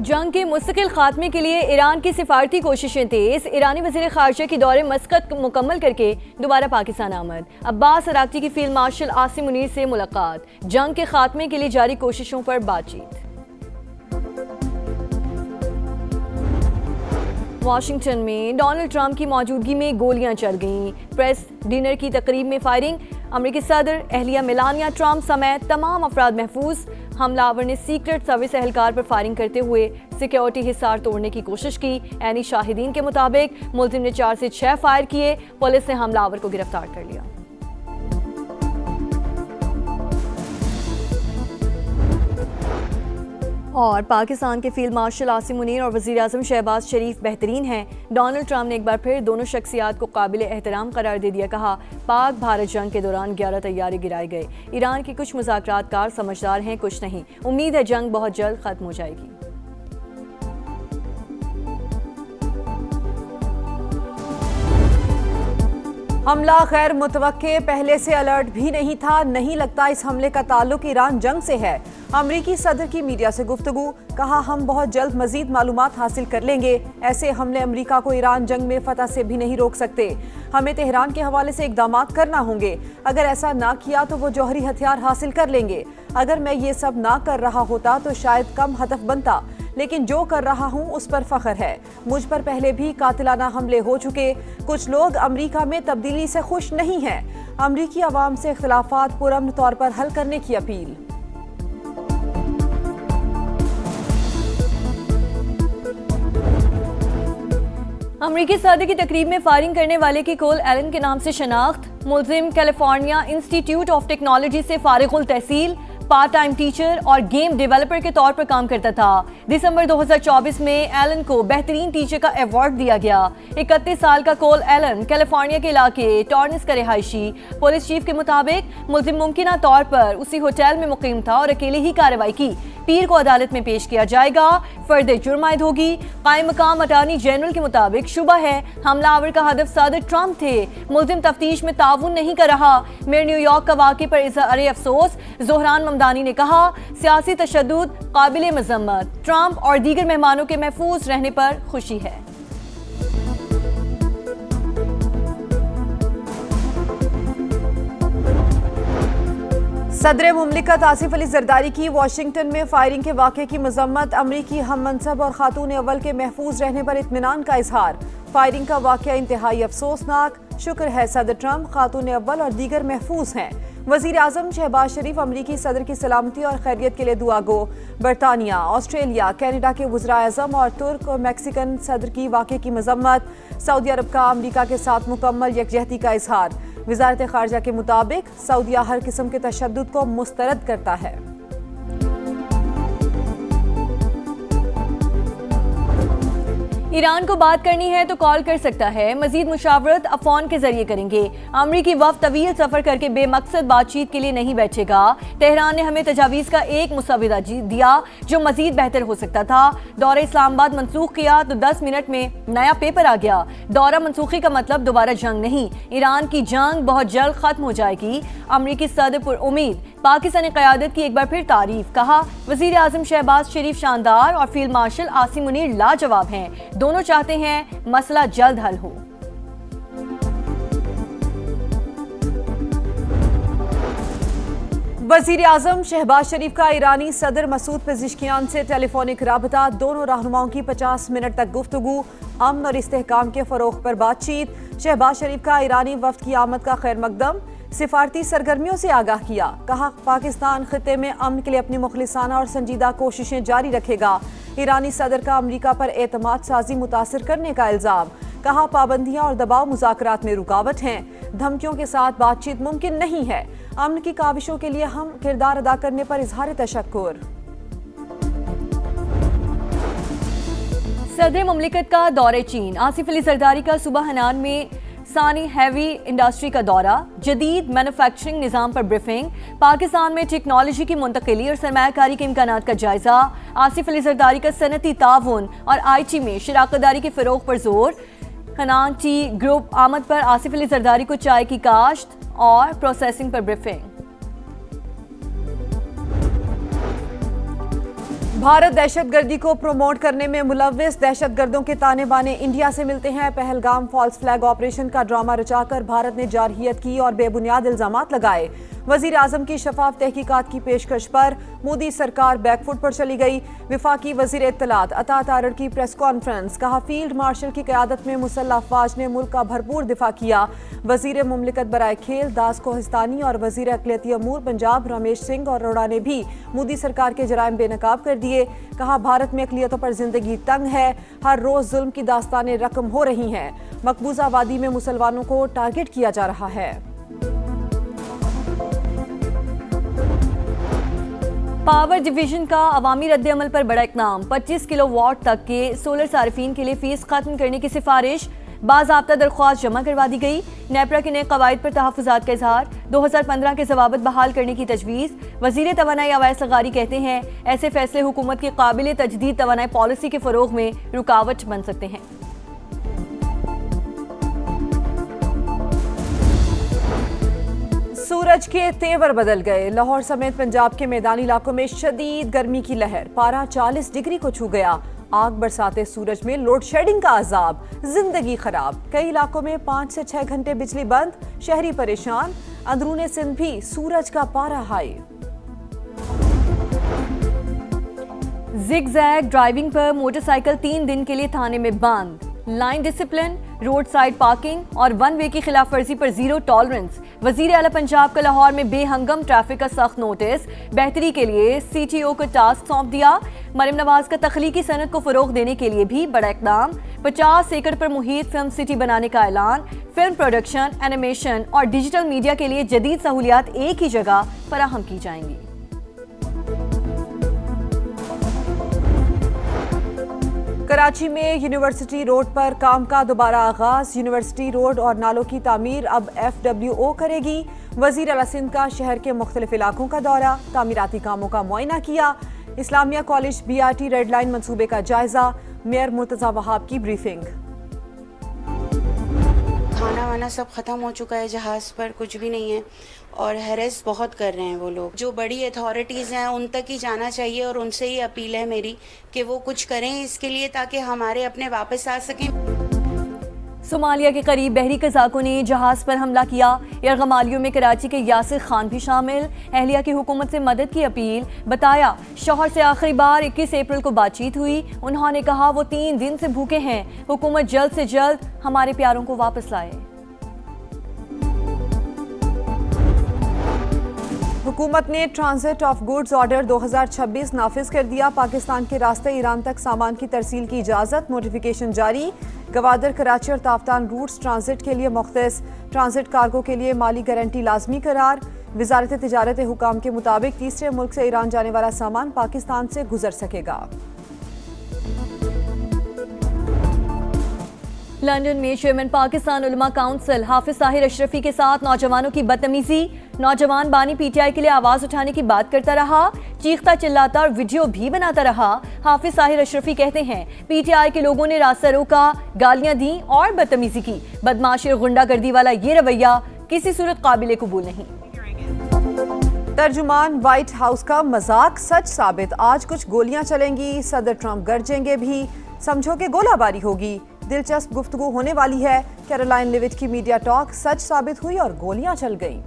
जंग के मुस्तकिल खात्मे के लिए ईरान की सिफारती कोशिशें तेज। ईरानी वज़ीर ख़ारजा की दौरे मस्कत मुकम्मल करके दोबारा पाकिस्तान आमद। अब्बास अराक्ची की फील्ड मार्शल आसिम मुनीर से मुलाकात। जंग के खात्मे के लिए जारी कोशिशों पर बातचीत। वाशिंगटन में डोनाल्ड ट्रंप की मौजूदगी में गोलियां चल गईं। प्रेस डिनर की तकरीब में फायरिंग। अमेरिकी सदर एहलिया मेलानिया ट्रंप समेत तमाम अफराद महफूज। हमलावर ने सीक्रेट सर्विस एहलकार पर फायरिंग करते हुए सिक्योरिटी हिसार तोड़ने की कोशिश की। ऐनी शाहिदीन के मुताबिक मुलजिम ने 4 से 6 फायर किए। पुलिस ने हमलावर को गिरफ्तार कर लिया। और पाकिस्तान के फील्ड मार्शल आसिम मुनीर और वज़ीर आज़म शहबाज शरीफ बेहतरीन हैं। डोनाल्ड ट्रंप ने एक बार फिर दोनों शख्सियात को काबिल एहतराम करार दे दिया। कहा, पाक भारत जंग के दौरान 11 तैयारे गिराए गए। ईरान के कुछ मुज़ाकरातकार समझदार हैं, कुछ नहीं। उम्मीद है जंग बहुत जल्द खत्म हो जाएगी। हमला गैर मुतवक्के, पहले से अलर्ट भी नहीं था। नहीं लगता इस हमले का ताल्लुक ईरान जंग से है। अमरीकी सदर की मीडिया से गुफ्तगू। कहा, हम बहुत जल्द मजीद मालूमात हासिल कर लेंगे। ऐसे हमले अमरीका को ईरान जंग में फतह से भी नहीं रोक सकते। हमें तेहरान के हवाले से इकदामात करना होंगे। अगर ऐसा ना किया तो वो जौहरी हथियार हासिल कर लेंगे। अगर मैं ये सब ना कर रहा होता तो शायद कम हदफ बनता, लेकिन जो कर रहा हूँ उस पर फख्र है। मुझ पर पहले भी कातिलाना हमले हो चुके। कुछ लोग अमरीका में तब्दीली से खुश नहीं हैं। अमरीकी अवाम से इख्तिलाफात पुरअमन तौर पर हल करने की अपील। अमरीकी सदर की तकरीब में फायरिंग करने वाले की कोल एलन के नाम से शनाख्त। मुलजिम कैलिफोर्निया इंस्टीट्यूट ऑफ टेक्नोलॉजी से फारिगुल तहसील, पार्ट टाइम टीचर और गेम डेवलपर के तौर पर काम करता था। दिसंबर 2024 में एलन को बेहतरीन टीचर का अवार्ड दिया गया। 31 साल का कोल एलन कैलिफोर्निया के इलाके टॉर्नेस का रिहायशी। पुलिस चीफ के मुताबिक मुलजिम मुमकिना तौर पर उसी होटल में मुकीम था और अकेले ही कार्रवाई की। पीर को अदालत में पेश किया जाएगा। फर्द जुर्म आयद होगी। कायम मकाम अटॉर्नी जनरल के मुताबिक शुबा है हमलावर का हदफ सदर ट्रंप थे। मुलजिम तफ्तीश में ताउन नहीं कर रहा। मेयर न्यूयॉर्क का वाक़े पर इज़हार अफसोस। ज़ोहरान ममदानी ने कहा, सियासी तशद्दुद काबिल मज़म्मत। ट्रंप और दीगर मेहमानों के महफूज रहने पर खुशी है। सदर मुमलिकत आसिफ अली जरदारी की वाशिंगटन में फायरिंग के वाक़े की मजम्मत। अमरीकी हम मनसब और खातून अव्वल के महफूज रहने पर इत्मीनान का इजहार। फायरिंग का वाक़या इंतहाई अफसोसनाक। शुक्र है सदर ट्रंप, खातून अव्वल और दीगर महफूज हैं। वज़ीर आज़म शहबाज शरीफ अमरीकी सदर की सलामती और खैरियत के लिए दुआ गो। बरतानिया, ऑस्ट्रेलिया, कनाडा के वज़ीर आज़म और तुर्क और मैक्सिकन सदर की वाक़े की मजम्मत। सऊदी अरब का अमरीका के साथ मुकम्मल यकजहती का इजहार। वज़ारत ख़ारजा के मुताबिक सऊदीया हर किस्म के तशद्दुद को मुस्तरद करता है। ईरान को बात करनी है तो कॉल कर सकता है। मजीद मुशावरत अफवान के जरिए करेंगे। अमरीकी वफ़द तवील सफ़र करके बेमकसद बातचीत के लिए नहीं बैठेगा। तेहरान ने हमें तजावीज़ का एक मुसविदा दिया जो मजीद बेहतर हो सकता था। दौरा इस्लामाबाद मनसूख किया तो 10 मिनट में नया पेपर आ गया। दौरा मनसूखी का मतलब दोबारा जंग नहीं। ईरान की जंग बहुत जल्द खत्म हो जाएगी। अमरीकी सदर पर उम्मीद। पाकिस्तानी क़यादत की एक बार फिर तारीफ। कहा, वज़ीर आज़म शहबाज शरीफ शानदार और फील्ड मार्शल आसिम मुनीर लाजवाब हैं। दोनों चाहते हैं मसला जल्द हल हो। वज़ीर आज़म शहबाज शरीफ का ईरानी सदर मसूद पेज़ेश्कियान से टेलीफोनिक राबता। दोनों रहनुमाओं की 50 मिनट तक गुफ्तगू। अमन और इस्तेहकाम के फ़रोग़ पर बातचीत। शहबाज शरीफ का ईरानी वफ़द की आमद का खैर मकदम। सिफारती सरगर्मियों से आगाह किया। कहा, पाकिस्तान खित्ते में अमन के लिए अपनी मुखलिसाना और संजीदा कोशिशें जारी रखेगा। ईरानी सदर का अमरीका पर एतमाद साजी मुतासिर करने का इल्ज़ाम। कहा, पाबंदियां और दबाव मुज़ाकरात में रुकावट हैं। धमकियों के साथ बातचीत मुमकिन नहीं है। अमन की काविशों के लिए हम किरदार अदा करने पर इजहार तशक्कुर। सदर मुमलिकत का दौरे चीन। आसिफ अली जरदारी का सुबह हनान में सानी हैवी इंडस्ट्री का दौरा। जदीद मैन्युफैक्चरिंग निज़ाम पर ब्रीफिंग। पाकिस्तान में टेक्नोलॉजी की मुंतकिली और सरमायाकारी के इम्कानात का जायजा। आसिफ अली जरदारी का सनती ताउन और IT में शराकतदारी के फ़रोग़ पर जोर। हनान टी ग्रुप आमद पर आसिफ अली जरदारी को चाय की काश्त और प्रोसेसिंग पर ब्रीफिंग। भारत दहशतगर्दी को प्रमोट करने में मुलव्विस दहशतगर्दों के ताने बाने इंडिया से मिलते हैं। पहलगाम फॉल्स फ्लैग ऑपरेशन का ड्रामा रचाकर भारत ने जारहियत की और बेबुनियाद इल्जामात लगाए। वजीर आजम की शफाफ तहकीकात की पेशकश पर मोदी सरकार बैकफुट पर चली गई। विफाकी वजीर इत्तलात अता तारड़ की प्रेस कॉन्फ्रेंस, कहा फील्ड मार्शल की क़यादत में मुसल्लह अफवाज ने मुल्क का भरपूर दिफा किया। वजीर मुमलिकत बराए खेल दास कोहिस्तानी और वजीर अक़लियती अमूर पंजाब रमेश सिंह और अरोड़ा ने भी मोदी सरकार के जराइम बेनकाब कर दिए। कहा भारत में अक़लियतों पर जिंदगी तंग है, हर रोज जुल्म की दास्तानें रकम हो रही हैं। मकबूजा वादी में मुसलमानों को टारगेट किया जा रहा है। पावर डिवीजन का अवामी रद्द-ए-अमल पर बड़ा इक़दाम, 25 किलोवाट तक के सोलर सार्फिन के लिए फीस खत्म करने की सिफारिश। बाज़ाब्ता दरख्वास्त जमा करवा दी गई। नेपरा के नए कवायद पर तहफ़्फ़ुज़ात का इज़हार। 2015 के ज़वाबित बहाल करने की तजवीज़। वज़ीर तवानाई अवैस लगारी कहते हैं ऐसे फैसले हुकूमत की काबिल तजदीद तवानाई पॉलिसी के फ़रोग़ में रुकावट बन सकते हैं। सूरज के तेवर बदल गए। लाहौर समेत पंजाब के मैदानी इलाकों में शदीद गर्मी की लहर, पारा 40 डिग्री को छू गया। आग बरसाते सूरज में लोड शेडिंग का अजाब, जिंदगी खराब। कई इलाकों में 5 से 6 घंटे बिजली बंद, शहरी परेशान। अंदरूने सिंध भी सूरज का पारा हाई। जिग-जैग ड्राइविंग पर मोटरसाइकिल 3 दिन के लिए थाने में बंद। Line discipline, road side parking और वन वे की खिलाफ वर्जी पर जीरो टॉलरेंस। वजीर आला पंजाब का लाहौर में बेहंगम ट्रैफिक का सख्त नोटिस। बेहतरी के लिए CTO को टास्क सौंप दिया। मरियम नवाज का तख्लीकी सनत को फरोग देने के लिए भी बड़ा इक़दाम। 50 एकड़ पर मुहित फिल्म सिटी बनाने का ऐलान। फिल्म प्रोडक्शन, एनिमेशन और डिजिटल मीडिया के लिए जदीद सहूलियात एक ही जगह फराहम की जाएंगी। कराची में यूनिवर्सिटी रोड पर काम का दोबारा आगाज। यूनिवर्सिटी रोड और नालों की तामीर अब FWO करेगी। वजीर आला सिंध का शहर के मुख्तलिफ इलाकों का दौरा, तामीराती कामों का मुआयना किया। Islamia college BRT red line मंसूबे का जायजा, मेयर मुर्तजा वहाब की ब्रीफिंग। खाना वाना सब ख़त्म हो चुका है, जहाज़ पर कुछ भी नहीं है और हैरेस बहुत कर रहे हैं वो लोग। जो बड़ी अथॉरिटीज़ हैं उन तक ही जाना चाहिए और उनसे ही अपील है मेरी कि वो कुछ करें इसके लिए ताकि हमारे अपने वापस आ सकें। सोमालिया के करीब बहरी कज़ाकों ने जहाज पर हमला किया। यरगमालियों में कराची के यासिर खान भी शामिल। अहलिया की हुकूमत से मदद की अपील। बताया शौहर से आखिरी बार 21 अप्रैल को बातचीत हुई। उन्होंने कहा वो 3 दिन से भूखे हैं, हुकूमत जल्द से जल्द हमारे प्यारों को वापस लाए। हुकूमत ने ट्रांजिट ऑफ गुड्स ऑर्डर 2026 नाफिज कर दिया। पाकिस्तान के रास्ते ईरान तक सामान की तरसील की इजाज़त, नोटिफिकेशन जारी। गवादर, कराची और ताफ्तान रूट्स ट्रांजिट के लिए मुख्तस। ट्रांजिट कार्गो के लिए माली गारंटी लाजमी करार। वजारत तिजारत हुकाम के मुताबिक तीसरे मुल्क से ईरान जाने वाला सामान पाकिस्तान से गुजर सकेगा। लंदन में चेयरमैन पाकिस्तान उलमा काउंसिल हाफिज ताहिर अशरफी के साथ नौजवानों की बदतमीजी। नौजवान बानी PTI के लिए आवाज उठाने की बात करता रहा, चीखता चिल्लाता और वीडियो भी बनाता रहा। हाफिज ताहिर अशरफी कहते हैं PTI के लोगों ने रास्ता रोका, गालियां दी और बदतमीजी की। बदमाशी और गुंडागर्दी वाला ये रवैया किसी सूरत काबिल कबूल नहीं। तर्जुमान व्हाइट हाउस का मजाक सच साबित, आज कुछ गोलियां चलेंगी, सदर ट्रंप गरजेंगे भी, समझो कि गोलाबारी होगी। दिलचस्प गुफ्तगू होने वाली है। कैरोलाइन लिविट की मीडिया टॉक सच साबित हुई और गोलियां चल गईं।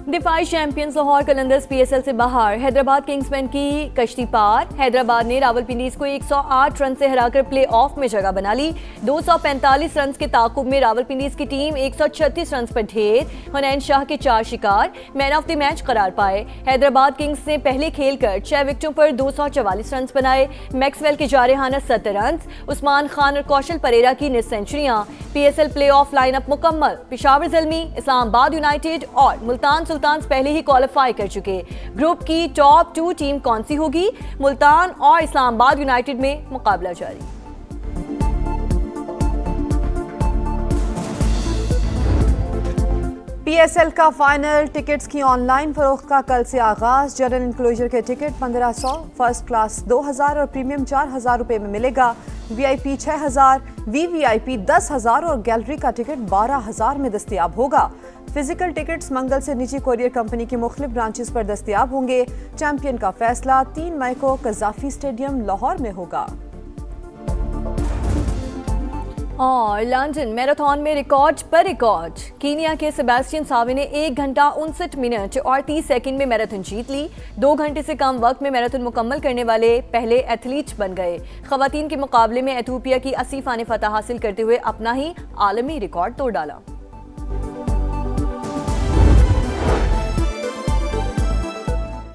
दिफाई चैंपियंस लाहौर कलंदर्स PSL से बाहर। हैदराबाद किंग्समैन की कश्ती पार। हैदराबाद ने रावलपिंडीज को 108 रन से हराकर प्ले ऑफ में जगह बना ली। 245 रन के ताकुब में रावलपिंडीज की टीम 136 रन पर ढेर। हुनैन शाह के 4 शिकार मैन ऑफ द मैच करार पाए। हैदराबाद किंग्स ने पहले खेलकर 6 विकेटों पर 244 रन बनाए। मैक्सवेल के जारहाना 70 रन, उस्मान खान और कौशल परेरा की निस सेंचुरियां। PSL प्ले ऑफ लाइनअप मुकम्मल। पेशावर ज़ल्मी, इस्लामाबाद यूनाइटेड और मुल्तान सुल्तान पहले ही क्वालिफाई कर चुके। ग्रुप की टॉप 2 टीम कौन सी होगी? मुल्तान और इस्लामाबाद यूनाइटेड में मुकाबला जारी। PSL का फाइनल। टिकट्स की ऑनलाइन फरोख्त का कल से आगाज। जनरल इंक्लोजर के टिकट 1500, फर्स्ट क्लास 2000 और प्रीमियम 4000 रुपए में मिलेगा। VIP 6000, VVIP 10,000 और गैलरी का टिकट 12,000 में दस्तयाब होगा। फिजिकल टिकट्स मंगल से निजी कोरियर कंपनी की मुख्तलिफ ब्रांचेस पर दस्तयाब होंगे। चैंपियन का फैसला 3 मई को कज़ाफी स्टेडियम लाहौर में होगा। और लंदन मैराथन में रिकॉर्ड पर रिकॉर्ड, कीनिया के सेबेस्टियन सावे ने 1 घंटा 59 मिनट और 30 सेकंड में मैराथन जीत ली। 2 घंटे से कम वक्त में मैराथन मुकम्मल करने वाले पहले एथलीट बन गए। खवातीन के मुकाबले में एथोपिया की असीफा ने फतह हासिल करते हुए अपना ही आलमी रिकॉर्ड तोड़ डाला।